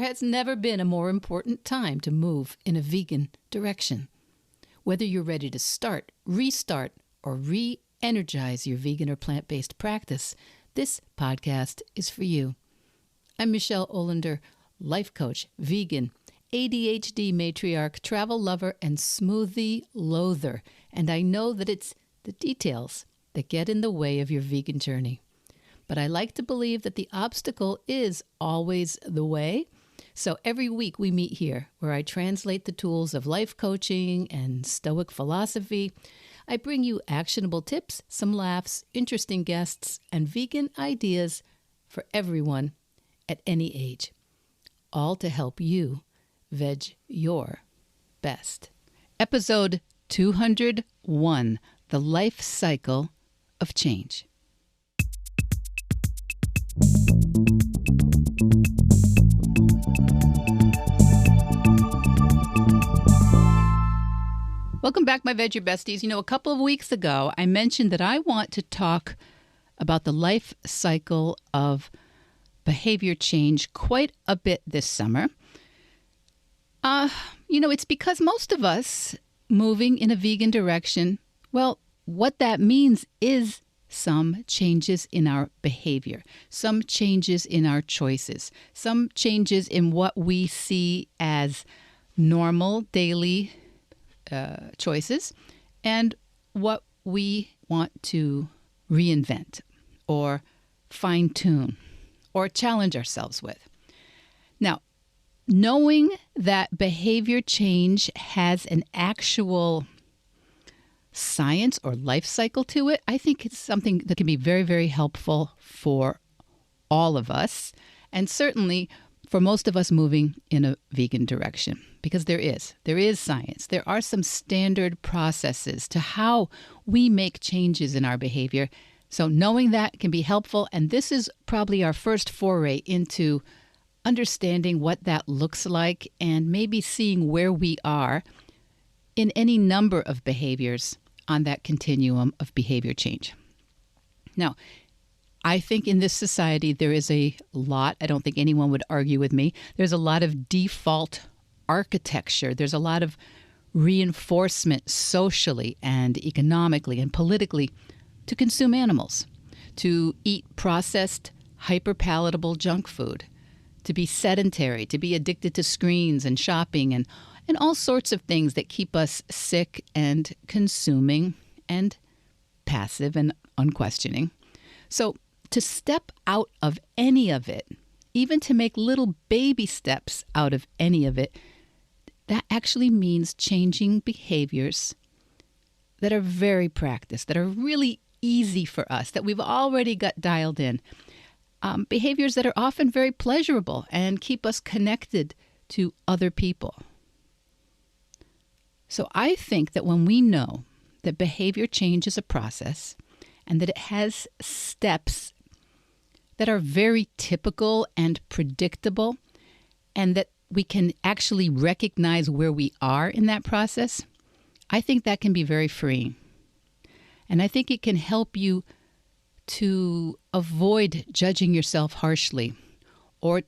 has never been a more important time to move in a vegan direction. Whether you're ready to start, restart, or re-energize your vegan or plant-based practice, this podcast is for you. I'm Michelle Olander, life coach, vegan, ADHD matriarch, travel lover, and smoothie loather. And I know that it's the details that get in the way of your vegan journey. But I like to believe that the obstacle is always the way. So every week we meet here where I translate the tools of life coaching and Stoic philosophy. I bring you actionable tips, some laughs, interesting guests, and vegan ideas for everyone at any age. All to help you veg your best. Episode 201, The Life Cycle of Change. Welcome back, my Veg Your Besties. A couple of weeks ago, I mentioned that I want to talk about the life cycle of behavior change quite a bit this summer. It's because most of us moving in a vegan direction, well, what that means is some changes in our behavior, some changes in our choices, some changes in what we see as normal daily choices, and what we want to reinvent or fine-tune or challenge ourselves with. Now, knowing that behavior change has an actual science or life cycle to it, I think it's something that can be very, very helpful for all of us, and certainly for most of us moving in a vegan direction, because there is science. There are some standard processes to how we make changes in our behavior. So knowing that can be helpful, and this is probably our first foray into understanding what that looks like and maybe seeing where we are in any number of behaviors on that continuum of behavior change. Now, I think in this society there is a lot, I don't think anyone would argue with me, there's a lot of default architecture. There's a lot of reinforcement socially and economically and politically to consume animals, to eat processed, hyper-palatable junk food, to be sedentary, to be addicted to screens and shopping and all sorts of things that keep us sick and consuming and passive and unquestioning. So to step out of any of it, even to make little baby steps out of any of it, that actually means changing behaviors that are very practiced, that are really easy for us, that we've already got dialed in. Behaviors that are often very pleasurable and keep us connected to other people. So I think that when we know that behavior change is a process and that it has steps that are very typical and predictable, and that we can actually recognize where we are in that process, I think that can be very freeing. And I think it can help you to avoid judging yourself harshly or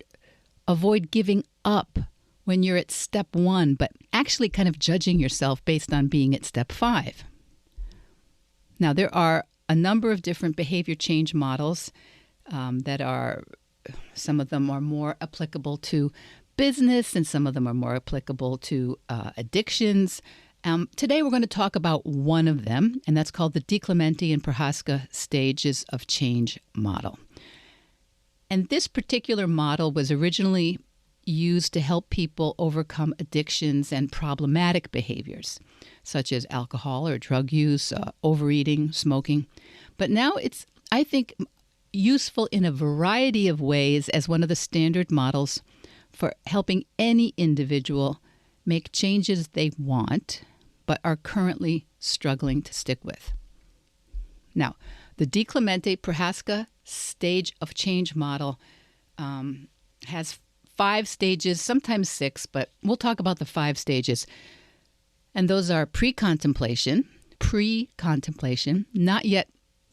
avoid giving up when you're at step 1, but actually kind of judging yourself based on being at step 5. Now, there are a number of different behavior change models that are, some of them are more applicable to business and some of them are more applicable to addictions. Today we're going to talk about one of them, and that's called the DiClemente and Prohaska Stages of Change model. And this particular model was originally used to help people overcome addictions and problematic behaviors, such as alcohol or drug use, overeating, smoking. But now it's, I think, useful in a variety of ways as one of the standard models for helping any individual make changes they want but are currently struggling to stick with. Now, the DiClemente Prohaska Stage of Change model has 5 stages, sometimes 6, but we'll talk about the 5 stages. And those are pre-contemplation, not yet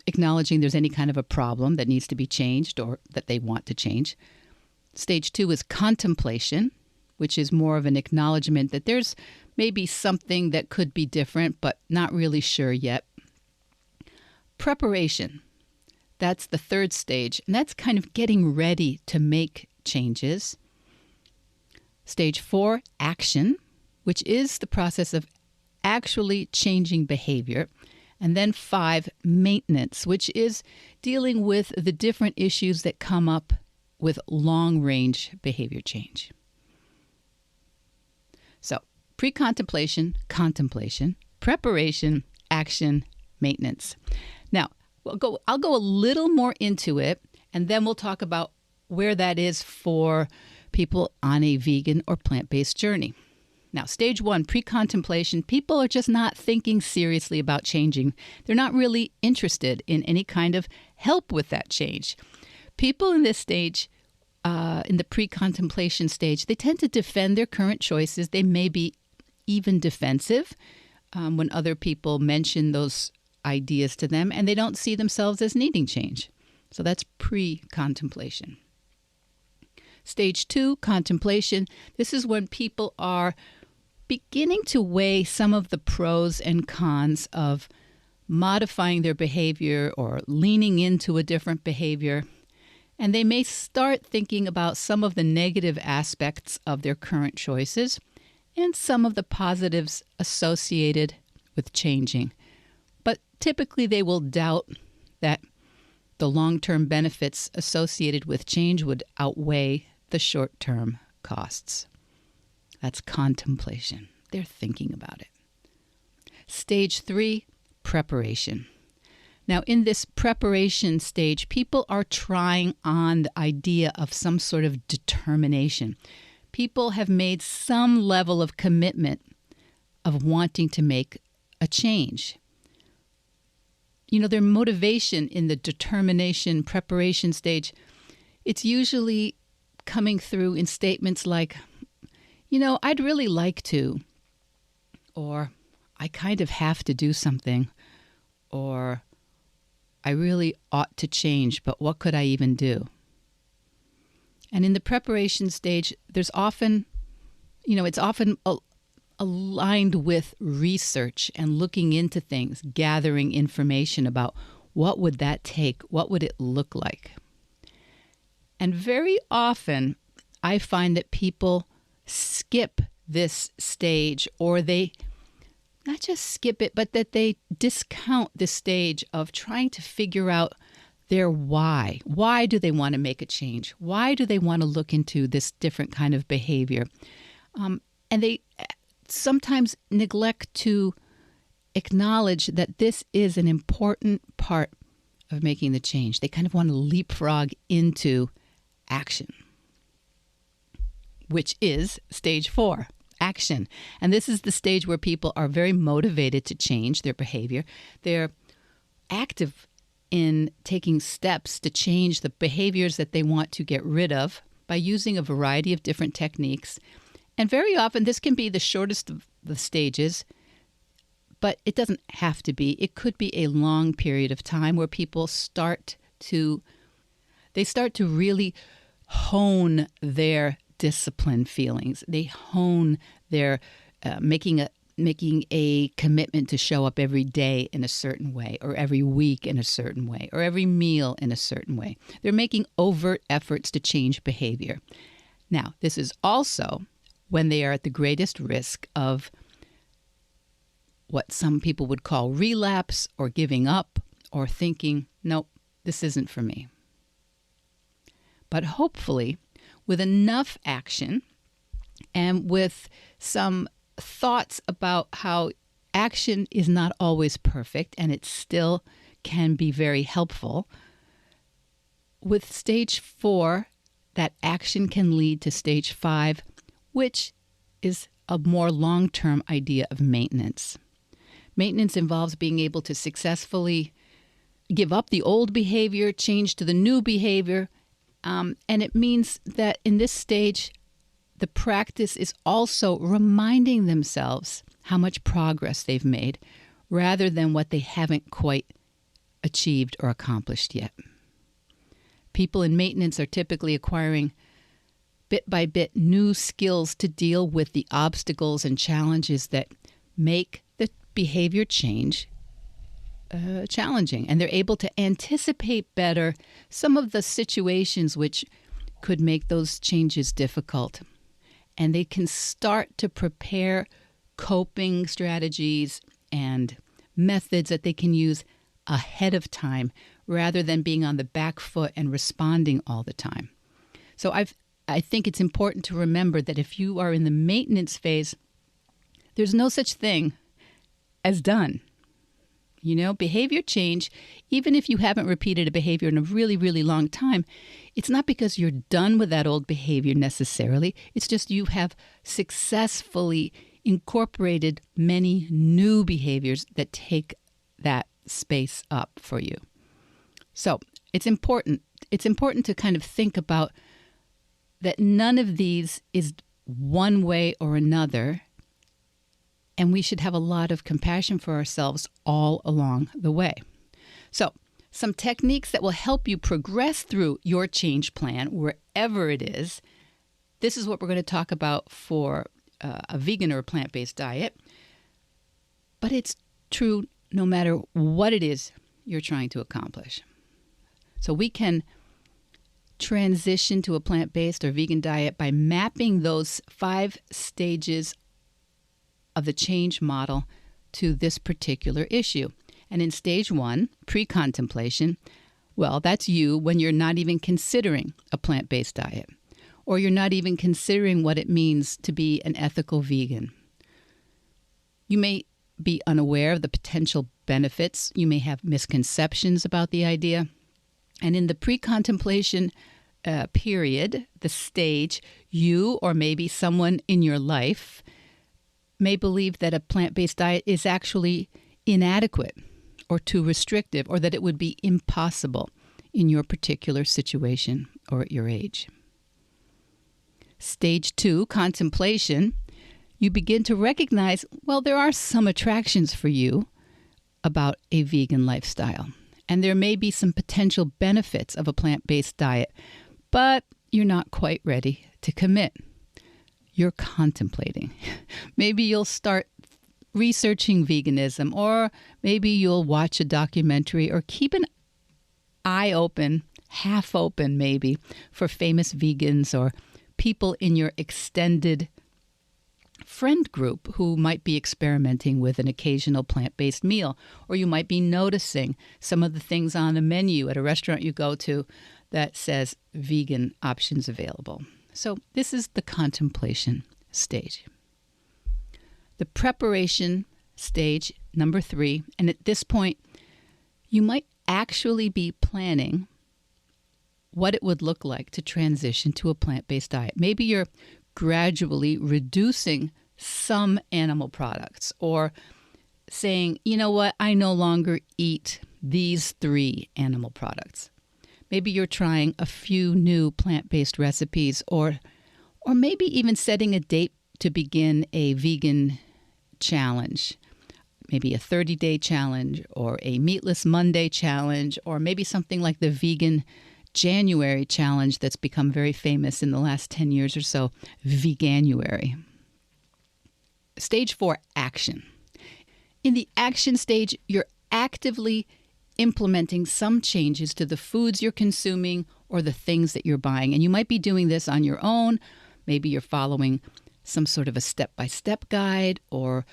acknowledging there's any kind of a problem that needs to be changed or that they want to change. Stage 2 is contemplation, which is more of an acknowledgement that there's maybe something that could be different, but not really sure yet. Preparation, that's the third stage, and that's kind of getting ready to make changes. Stage 4, action, which is the process of actually changing behavior. And then 5, maintenance, which is dealing with the different issues that come up with long-range behavior change. So, pre-contemplation, contemplation, preparation, action, maintenance. Now, I'll go a little more into it, and then we'll talk about where that is for people on a vegan or plant-based journey. Now, stage 1, pre-contemplation, people are just not thinking seriously about changing. They're not really interested in any kind of help with that change. People in this stage, in the pre-contemplation stage, they tend to defend their current choices. They may be even defensive when other people mention those ideas to them, and they don't see themselves as needing change. So that's pre-contemplation. Stage 2, contemplation. This is when people are beginning to weigh some of the pros and cons of modifying their behavior or leaning into a different behavior. And they may start thinking about some of the negative aspects of their current choices and some of the positives associated with changing. But typically they will doubt that the long-term benefits associated with change would outweigh the short-term costs. That's contemplation. They're thinking about it. Stage 3, preparation. Now, in this preparation stage, people are trying on the idea of some sort of determination. People have made some level of commitment of wanting to make a change. You know, their motivation in the determination preparation stage, it's usually coming through in statements like, you know, I'd really like to, or I kind of have to do something, or I really ought to change, but what could I even do? And in the preparation stage, there's often, it's often aligned with research and looking into things, gathering information about what would that take, what would it look like. And very often, I find that people skip this stage, or they not just skip it, but that they discount the stage of trying to figure out their why. Why do they want to make a change? Why do they want to look into this different kind of behavior? And they sometimes neglect to acknowledge that this is an important part of making the change. They kind of want to leapfrog into action, which is stage 4, action. And this is the stage where people are very motivated to change their behavior. They're active in taking steps to change the behaviors that they want to get rid of by using a variety of different techniques. And very often this can be the shortest of the stages, but it doesn't have to be. It could be a long period of time where people start to really hone their discipline feelings. They hone their making a commitment to show up every day in a certain way, or every week in a certain way, or every meal in a certain way. They're making overt efforts to change behavior. Now, this is also when they are at the greatest risk of what some people would call relapse, or giving up, or thinking, nope, this isn't for me. But hopefully, with enough action and with some thoughts about how action is not always perfect and it still can be very helpful, with stage 4, that action can lead to stage 5, which is a more long-term idea of maintenance. Maintenance involves being able to successfully give up the old behavior, change to the new behavior, and it means that in this stage, the practice is also reminding themselves how much progress they've made, rather than what they haven't quite achieved or accomplished yet. People in maintenance are typically acquiring bit by bit new skills to deal with the obstacles and challenges that make the behavior change challenging. And they're able to anticipate better some of the situations which could make those changes difficult. And they can start to prepare coping strategies and methods that they can use ahead of time rather than being on the back foot and responding all the time. So I think it's important to remember that if you are in the maintenance phase, there's no such thing as done. You know, behavior change, even if you haven't repeated a behavior in a really, really long time, it's not because you're done with that old behavior necessarily. It's just you have successfully incorporated many new behaviors that take that space up for you. So it's important. It's important to kind of think about that none of these is one way or another, and we should have a lot of compassion for ourselves all along the way. So, some techniques that will help you progress through your change plan, wherever it is. This is what we're going to talk about for a vegan or a plant-based diet. But it's true no matter what it is you're trying to accomplish. So we can transition to a plant-based or vegan diet by mapping those 5 stages of the change model to this particular issue. And in stage 1, pre-contemplation, well, that's you when you're not even considering a plant-based diet, or you're not even considering what it means to be an ethical vegan. You may be unaware of the potential benefits. You may have misconceptions about the idea. And in the pre-contemplation period, the stage, you or maybe someone in your life may believe that a plant-based diet is actually inadequate or too restrictive, or that it would be impossible in your particular situation or at your age. Stage 2, contemplation, you begin to recognize, well, there are some attractions for you about a vegan lifestyle, and there may be some potential benefits of a plant-based diet, but you're not quite ready to commit. You're contemplating. Maybe you'll start researching veganism, or maybe you'll watch a documentary or keep an eye open, half open maybe, for famous vegans or people in your extended friend group who might be experimenting with an occasional plant-based meal. Or you might be noticing some of the things on the menu at a restaurant you go to that says vegan options available. So this is the contemplation stage. The preparation stage, number 3, and at this point, you might actually be planning what it would look like to transition to a plant-based diet. Maybe you're gradually reducing some animal products, or saying, you know what, I no longer eat these 3 animal products. Maybe you're trying a few new plant-based recipes, or maybe even setting a date to begin a vegan challenge, maybe a 30-day challenge, or a Meatless Monday challenge, or maybe something like the Vegan January challenge that's become very famous in the last 10 years or so, Veganuary. Stage 4, action. In the action stage, you're actively implementing some changes to the foods you're consuming or the things that you're buying. And you might be doing this on your own. Maybe you're following some sort of a step-by-step guide, or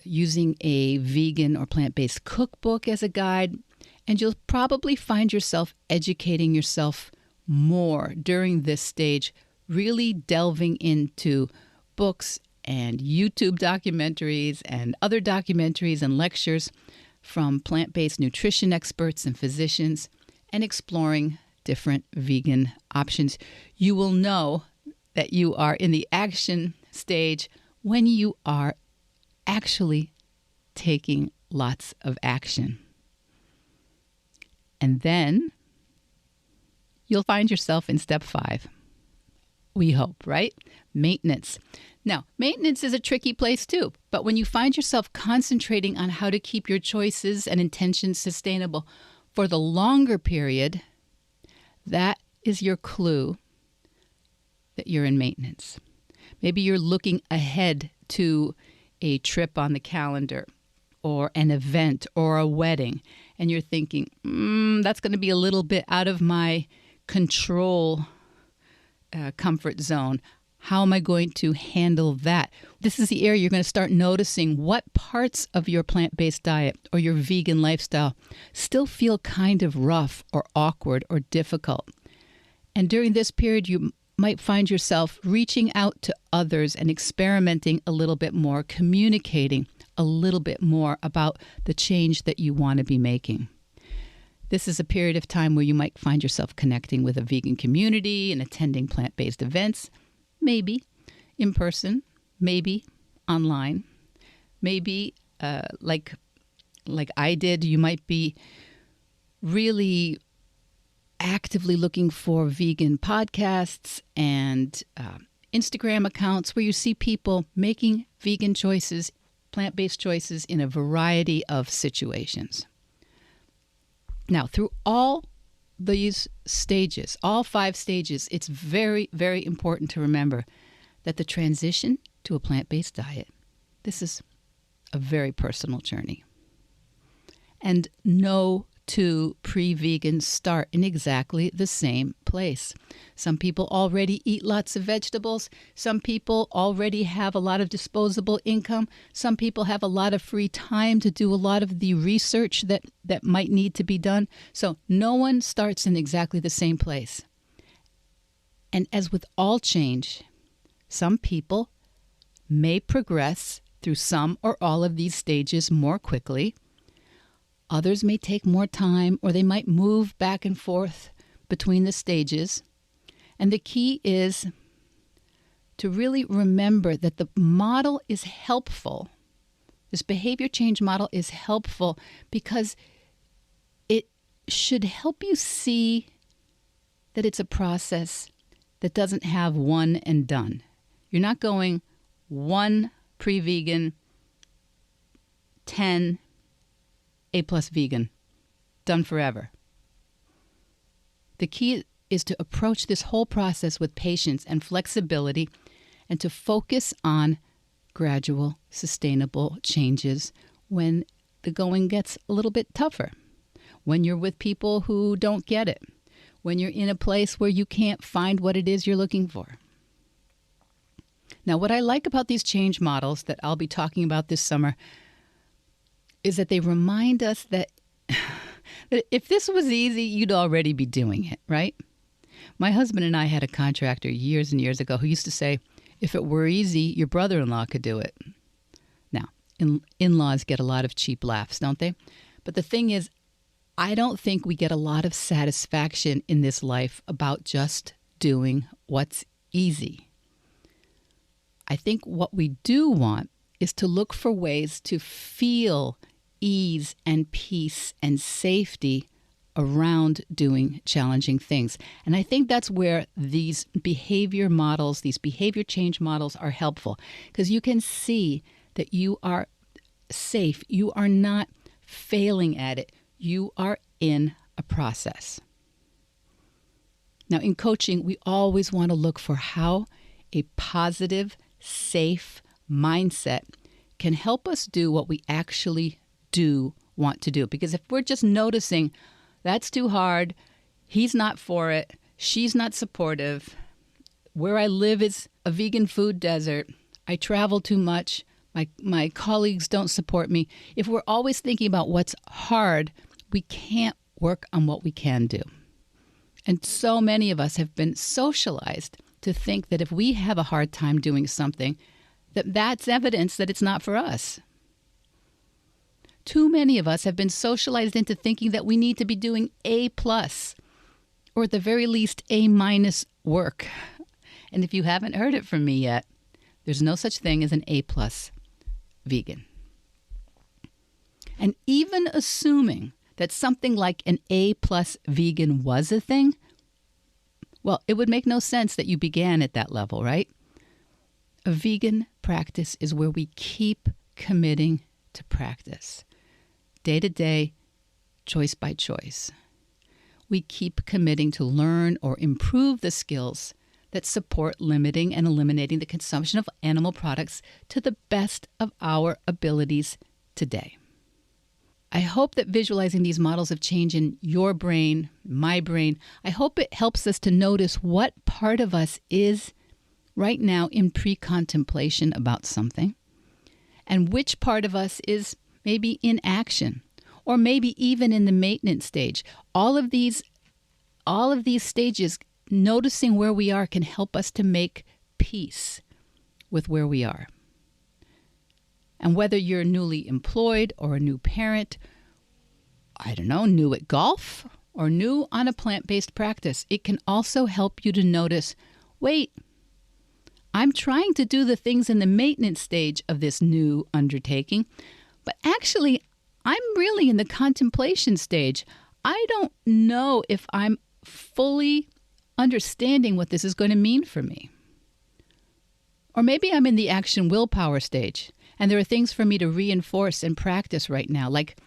using a vegan or plant-based cookbook as a guide. And you'll probably find yourself educating yourself more during this stage, really delving into books and YouTube documentaries and other documentaries and lectures from plant-based nutrition experts and physicians, and exploring different vegan options. You will know that you are in the action stage when you are actually taking lots of action. And then you'll find yourself in step 5. We hope, right? Maintenance. Now, maintenance is a tricky place too, but when you find yourself concentrating on how to keep your choices and intentions sustainable for the longer period, that is your clue that you're in maintenance. Maybe you're looking ahead to a trip on the calendar or an event or a wedding, and you're thinking, that's going to be a little bit out of my control comfort zone. How am I going to handle that? This is the area you're going to start noticing what parts of your plant-based diet or your vegan lifestyle still feel kind of rough or awkward or difficult. And during this period, you might find yourself reaching out to others and experimenting a little bit more, communicating a little bit more about the change that you want to be making. This is a period of time where you might find yourself connecting with a vegan community and attending plant-based events, maybe in person, maybe online, maybe like I did, you might be really actively looking for vegan podcasts and Instagram accounts where you see people making vegan choices, plant-based choices in a variety of situations. Now, through all these stages, all 5 stages, it's very, very important to remember that the transition to a plant-based diet, this is a very personal journey. And no 2 pre-vegans start in exactly the same place. Some people already eat lots of vegetables. Some people already have a lot of disposable income. Some people have a lot of free time to do a lot of the research that might need to be done. So no one starts in exactly the same place. And as with all change, some people may progress through some or all of these stages more quickly. Others may take more time, or they might move back and forth between the stages. And the key is to really remember that the model is helpful. This behavior change model is helpful because it should help you see that it's a process that doesn't have one and done. You're not going 1 pre-vegan, 10 A+ vegan, done forever. The key is to approach this whole process with patience and flexibility and to focus on gradual, sustainable changes when the going gets a little bit tougher, when you're with people who don't get it, when you're in a place where you can't find what it is you're looking for. Now, what I like about these change models that I'll be talking about this summer is that they remind us that if this was easy, you'd already be doing it, right? My husband and I had a contractor years and years ago who used to say, if it were easy, your brother-in-law could do it. Now, in-laws get a lot of cheap laughs, don't they? But the thing is, I don't think we get a lot of satisfaction in this life about just doing what's easy. I think what we do want is to look for ways to feel ease and peace and safety around doing challenging things. And I think that's where these behavior models, these behavior change models are helpful, because you can see that you are safe. You are not failing at it. You are in a process. Now, in coaching, we always want to look for how a positive, safe mindset can help us do what we actually do want to do. Because if we're just noticing, that's too hard, he's not for it, she's not supportive, where I live is a vegan food desert, I travel too much, my colleagues don't support me. If we're always thinking about what's hard, we can't work on what we can do. And so many of us have been socialized to think that if we have a hard time doing something, that's evidence that it's not for us. Too many of us have been socialized into thinking that we need to be doing A+, or at the very least A- work. And if you haven't heard it from me yet, there's no such thing as an A+ vegan. And even assuming that something like an A+ vegan was a thing, well, it would make no sense that you began at that level, right? A vegan practice is where we keep committing to practice, day to day, choice by choice. We keep committing to learn or improve the skills that support limiting and eliminating the consumption of animal products to the best of our abilities today. I hope that visualizing these models of change in your brain, my brain, I hope it helps us to notice what part of us is right now in pre-contemplation about something, and which part of us is maybe in action, or maybe even in the maintenance stage. All of these stages, noticing where we are, can help us to make peace with where we are. And whether you're newly employed or a new parent, new at golf or new on a plant-based practice, it can also help you to notice, wait, I'm trying to do the things in the maintenance stage of this new undertaking, but actually I'm really in the contemplation stage. I don't know if I'm fully understanding what this is going to mean for me. Or maybe I'm in the action willpower stage, and there are things for me to reinforce and practice right now, like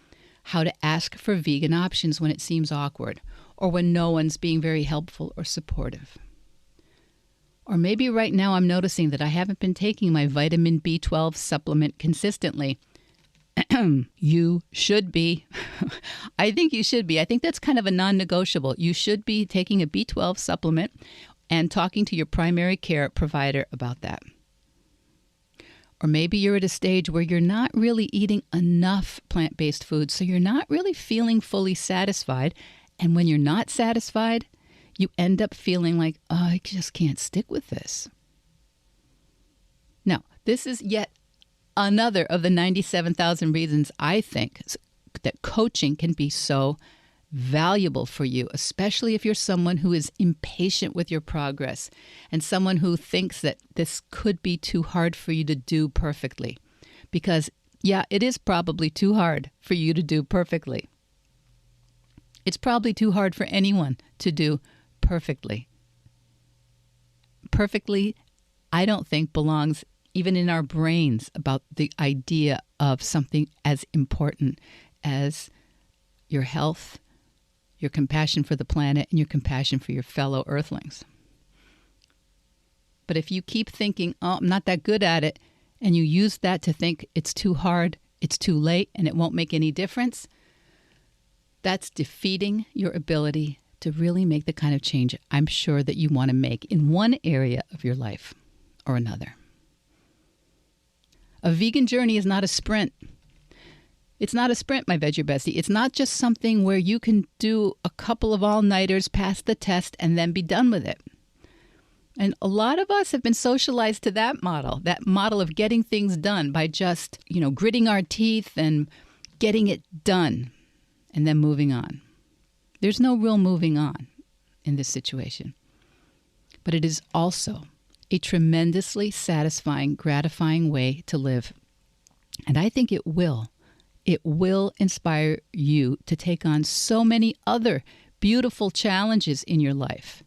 how to ask for vegan options when it seems awkward, or when no one's being very helpful or supportive. Or maybe right now I'm noticing that I haven't been taking my vitamin B12 supplement consistently. You should be. I think you should be. I think that's kind of a non-negotiable. You should be taking a B12 supplement and talking to your primary care provider about that. Or maybe you're at a stage where you're not really eating enough plant-based food, so you're not really feeling fully satisfied. And when you're not satisfied, you end up feeling like, oh, I just can't stick with this. Now, this is yet another of the 97,000 reasons I think that coaching can be so valuable for you, especially if you're someone who is impatient with your progress and someone who thinks that this could be too hard for you to do perfectly. Because, yeah, it is probably too hard for you to do perfectly. It's probably too hard for anyone to do perfectly. Perfectly, I don't think, belongs even in our brains about the idea of something as important as your health, your compassion for the planet, and your compassion for your fellow earthlings. But if you keep thinking, oh, I'm not that good at it, and you use that to think it's too hard, it's too late, and it won't make any difference, that's defeating your ability to really make the kind of change I'm sure that you want to make in one area of your life or another. A vegan journey is not a sprint. It's not a sprint, my Veg Your Bestie. It's not just something where you can do a couple of all-nighters, pass the test, and then be done with it. And a lot of us have been socialized to that model of getting things done by just, gritting our teeth and getting it done and then moving on. There's no real moving on in this situation. But it is also a tremendously satisfying, gratifying way to live. And I think it will inspire you to take on so many other beautiful challenges in your life.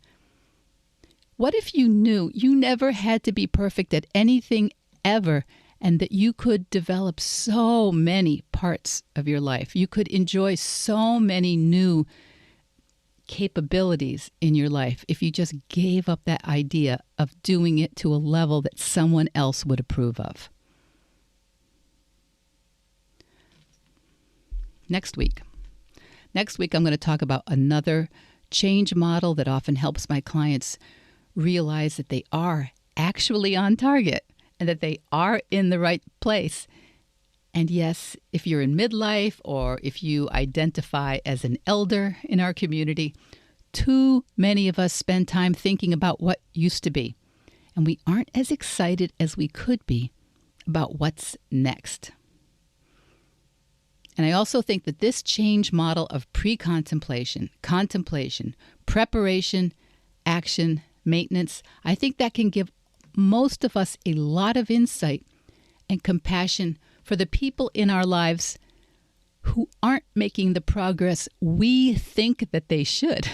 What if you knew you never had to be perfect at anything ever, and that you could develop so many parts of your life? You could enjoy so many new capabilities in your life if you just gave up that idea of doing it to a level that someone else would approve of. Next week, I'm going to talk about another change model that often helps my clients realize that they are actually on target and that they are in the right place. And yes, if you're in midlife or if you identify as an elder in our community, too many of us spend time thinking about what used to be, and we aren't as excited as we could be about what's next. And I also think that this change model of pre-contemplation, contemplation, preparation, action, maintenance, I think that can give most of us a lot of insight and compassion for the people in our lives who aren't making the progress we think that they should.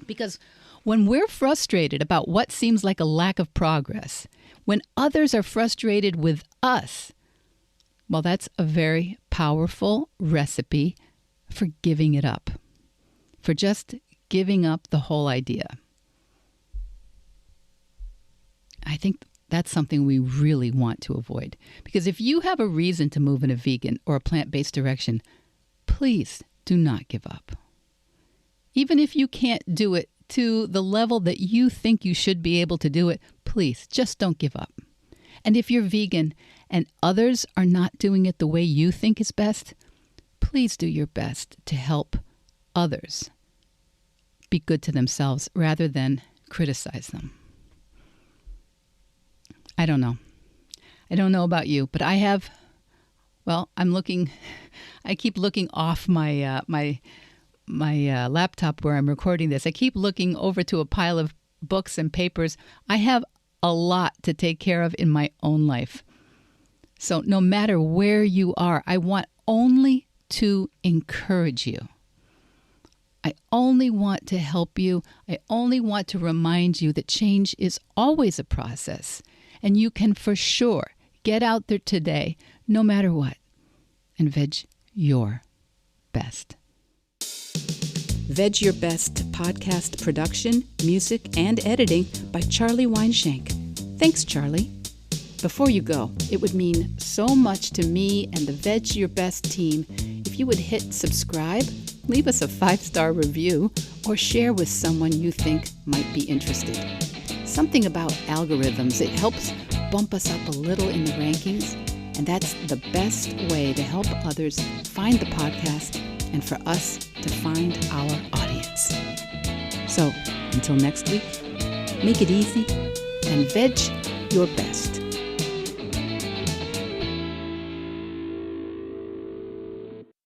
Because when we're frustrated about what seems like a lack of progress, when others are frustrated with us, well, that's a very powerful recipe for giving it up, for just giving up the whole idea. I think that's something we really want to avoid. Because if you have a reason to move in a vegan or a plant-based direction, please do not give up. Even if you can't do it to the level that you think you should be able to do it, please just don't give up. And if you're vegan and others are not doing it the way you think is best, please do your best to help others be good to themselves rather than criticize them. I don't know. I don't know about you, but I keep looking off my laptop where I'm recording this. I keep looking over to a pile of books and papers. I have a lot to take care of in my own life. So no matter where you are, I want only to encourage you. I only want to help you. I only want to remind you that change is always a process. And you can for sure get out there today, no matter what, and veg your best. Veg Your Best podcast production, music, and editing by Charlie Weinshank. Thanks, Charlie. Before you go, it would mean so much to me and the Veg Your Best team if you would hit subscribe, leave us a 5-star review, or share with someone you think might be interested. Something about algorithms, it helps bump us up a little in the rankings, and that's the best way to help others find the podcast and for us to find our audience. So, until next week, make it easy and veg your best.